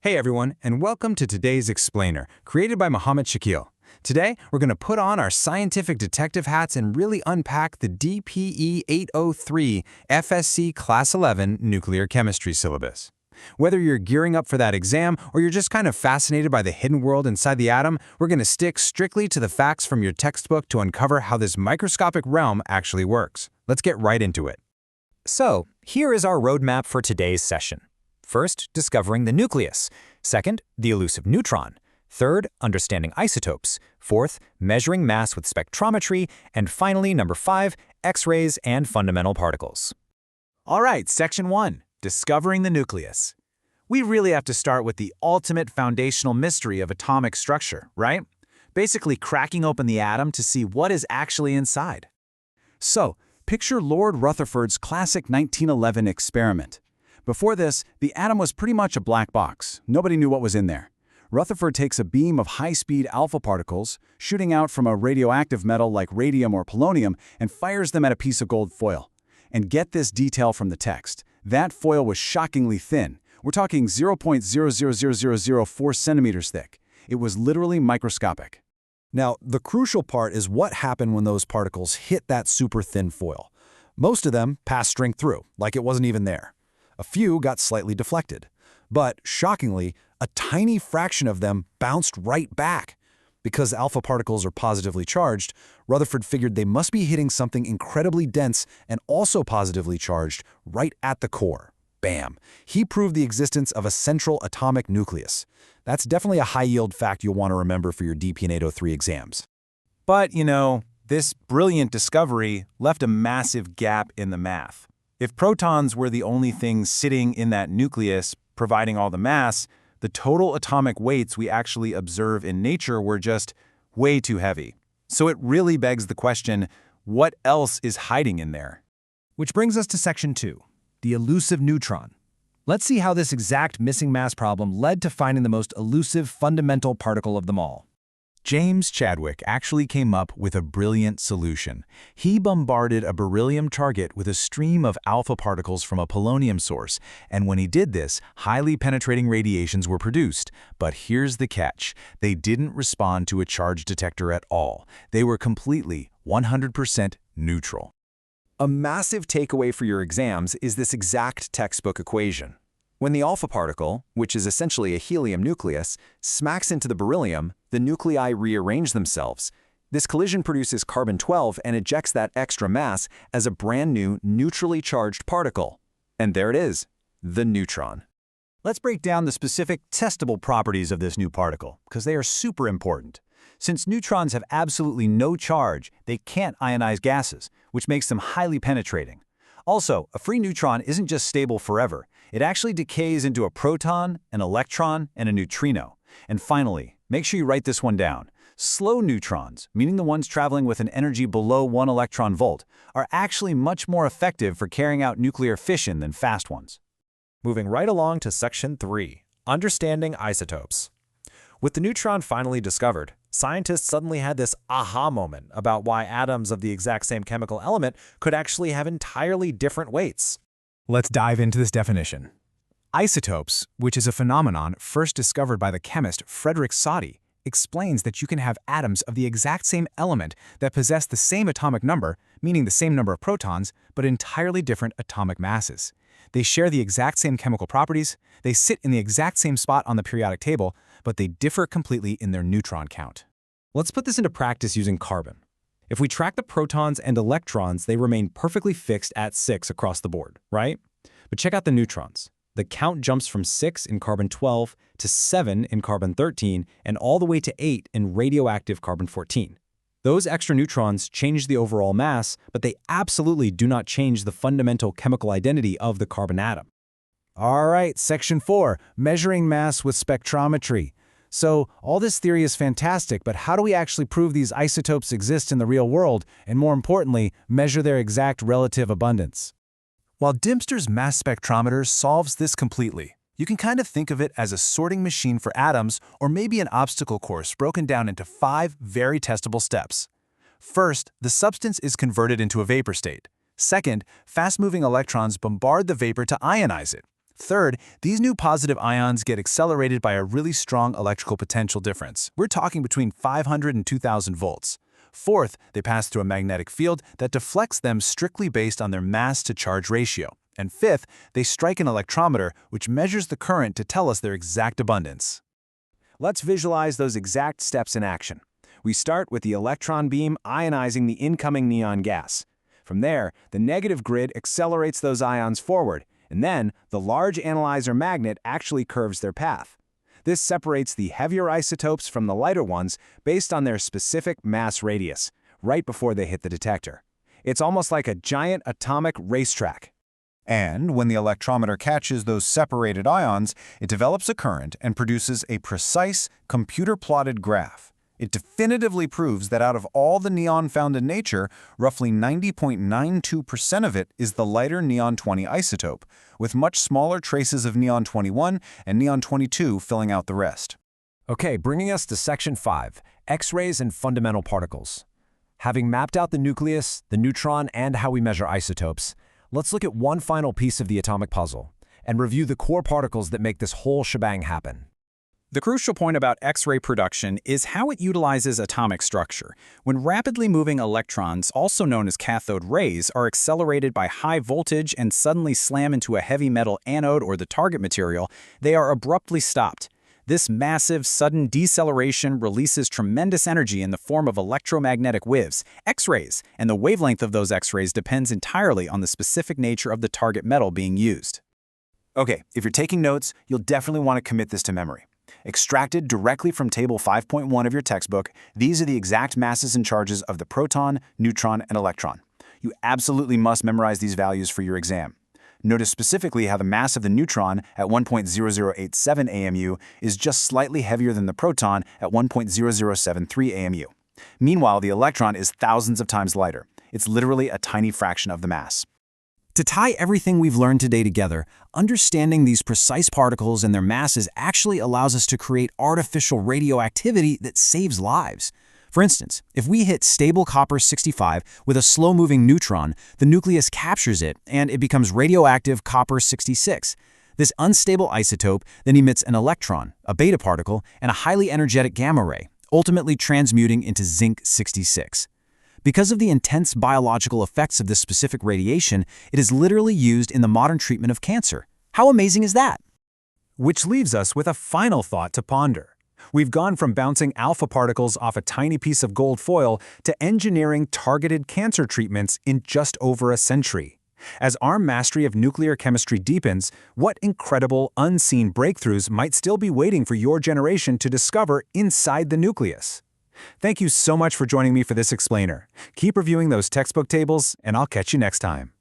Hey everyone, and welcome to today's Explainer, created by Mohammed Shakil. Today, we're going to put on our scientific detective hats and really unpack the DPE 803 FSC Class 11 Nuclear Chemistry syllabus. Whether you're gearing up for that exam or you're just kind of fascinated by the hidden world inside the atom, we're going to stick strictly to the facts from your textbook to uncover how this microscopic realm actually works. Let's get right into it. So, here is our roadmap for today's session. First, discovering the nucleus. Second, the elusive neutron. Third, understanding isotopes. Fourth, measuring mass with spectrometry. And finally, number 5, X-rays and fundamental particles. All right, Section 1, discovering the nucleus. We really have to start with the ultimate foundational mystery of atomic structure, right? Basically cracking open the atom to see what is actually inside. So, picture Lord Rutherford's classic 1911 experiment. Before this, the atom was pretty much a black box. Nobody knew what was in there. Rutherford takes a beam of high-speed alpha particles, shooting out from a radioactive metal like radium or polonium, and fires them at a piece of gold foil. And get this detail from the text. That foil was shockingly thin. We're talking 0.000004 centimeters thick. It was literally microscopic. Now, the crucial part is what happened when those particles hit that super thin foil. Most of them passed straight through, like it wasn't even there. A few got slightly deflected. But, shockingly, a tiny fraction of them bounced right back. Because alpha particles are positively charged, Rutherford figured they must be hitting something incredibly dense and also positively charged right at the core. Bam! He proved the existence of a central atomic nucleus. That's definitely a high-yield fact you'll want to remember for your DP and 803 exams. But, this brilliant discovery left a massive gap in the math. If protons were the only things sitting in that nucleus providing all the mass, the total atomic weights we actually observe in nature were just way too heavy. So it really begs the question, what else is hiding in there? Which brings us to Section 2, the elusive neutron. Let's see how this exact missing mass problem led to finding the most elusive fundamental particle of them all. James Chadwick actually came up with a brilliant solution. He bombarded a beryllium target with a stream of alpha particles from a polonium source, and when he did this, highly penetrating radiations were produced. But here's the catch. They didn't respond to a charge detector at all. They were completely, 100% neutral. A massive takeaway for your exams is this exact textbook equation. When the alpha particle, which is essentially a helium nucleus, smacks into the beryllium, the nuclei rearrange themselves. This collision produces carbon-12 and ejects that extra mass as a brand new neutrally charged particle. And there it is, the neutron. Let's break down the specific testable properties of this new particle, because they are super important. Since neutrons have absolutely no charge, they can't ionize gases, which makes them highly penetrating. Also, a free neutron isn't just stable forever. It actually decays into a proton, an electron, and a neutrino. And finally, make sure you write this one down. Slow neutrons, meaning the ones traveling with an energy below 1 electron volt, are actually much more effective for carrying out nuclear fission than fast ones. Moving right along to Section 3, understanding isotopes. With the neutron finally discovered, scientists suddenly had this aha moment about why atoms of the exact same chemical element could actually have entirely different weights. Let's dive into this definition. Isotopes, which is a phenomenon first discovered by the chemist Frederick Soddy, explains that you can have atoms of the exact same element that possess the same atomic number, meaning the same number of protons, but entirely different atomic masses. They share the exact same chemical properties, they sit in the exact same spot on the periodic table, but they differ completely in their neutron count. Let's put this into practice using carbon. If we track the protons and electrons, they remain perfectly fixed at 6 across the board, right? But check out the neutrons. The count jumps from 6 in carbon-12 to 7 in carbon-13 and all the way to 8 in radioactive carbon-14. Those extra neutrons change the overall mass, but they absolutely do not change the fundamental chemical identity of the carbon atom. All right, Section 4, measuring mass with spectrometry. So, all this theory is fantastic, but how do we actually prove these isotopes exist in the real world, and more importantly, measure their exact relative abundance? While Dempster's mass spectrometer solves this completely, you can kind of think of it as a sorting machine for atoms or maybe an obstacle course broken down into 5 very testable steps. First, the substance is converted into a vapor state. Second, fast-moving electrons bombard the vapor to ionize it. Third, these new positive ions get accelerated by a really strong electrical potential difference. We're talking between 500 and 2000 volts. Fourth, they pass through a magnetic field that deflects them strictly based on their mass-to-charge ratio. And fifth, they strike an electrometer, which measures the current to tell us their exact abundance. Let's visualize those exact steps in action. We start with the electron beam ionizing the incoming neon gas. From there, the negative grid accelerates those ions forward, and then the large analyzer magnet actually curves their path. This separates the heavier isotopes from the lighter ones based on their specific mass radius, right before they hit the detector. It's almost like a giant atomic racetrack. And when the electrometer catches those separated ions, it develops a current and produces a precise, computer-plotted graph. It definitively proves that out of all the neon found in nature, roughly 90.92% of it is the lighter neon-20 isotope, with much smaller traces of neon-21 and neon-22 filling out the rest. Okay, bringing us to Section 5, X-rays and fundamental particles. Having mapped out the nucleus, the neutron, and how we measure isotopes, let's look at one final piece of the atomic puzzle and review the core particles that make this whole shebang happen. The crucial point about X-ray production is how it utilizes atomic structure. When rapidly moving electrons, also known as cathode rays, are accelerated by high voltage and suddenly slam into a heavy metal anode or the target material, they are abruptly stopped. This massive, sudden deceleration releases tremendous energy in the form of electromagnetic waves, X-rays, and the wavelength of those X-rays depends entirely on the specific nature of the target metal being used. Okay, if you're taking notes, you'll definitely want to commit this to memory. Extracted directly from Table 5.1 of your textbook, these are the exact masses and charges of the proton, neutron, and electron. You absolutely must memorize these values for your exam. Notice specifically how the mass of the neutron at 1.0087 AMU is just slightly heavier than the proton at 1.0073 AMU. Meanwhile, the electron is thousands of times lighter. It's literally a tiny fraction of the mass. To tie everything we've learned today together, understanding these precise particles and their masses actually allows us to create artificial radioactivity that saves lives. For instance, if we hit stable copper-65 with a slow-moving neutron, the nucleus captures it and it becomes radioactive copper-66. This unstable isotope then emits an electron, a beta particle, and a highly energetic gamma ray, ultimately transmuting into zinc-66. Because of the intense biological effects of this specific radiation, it is literally used in the modern treatment of cancer. How amazing is that? Which leaves us with a final thought to ponder. We've gone from bouncing alpha particles off a tiny piece of gold foil to engineering targeted cancer treatments in just over a century. As our mastery of nuclear chemistry deepens, what incredible, unseen breakthroughs might still be waiting for your generation to discover inside the nucleus? Thank you so much for joining me for this explainer. Keep reviewing those textbook tables, and I'll catch you next time.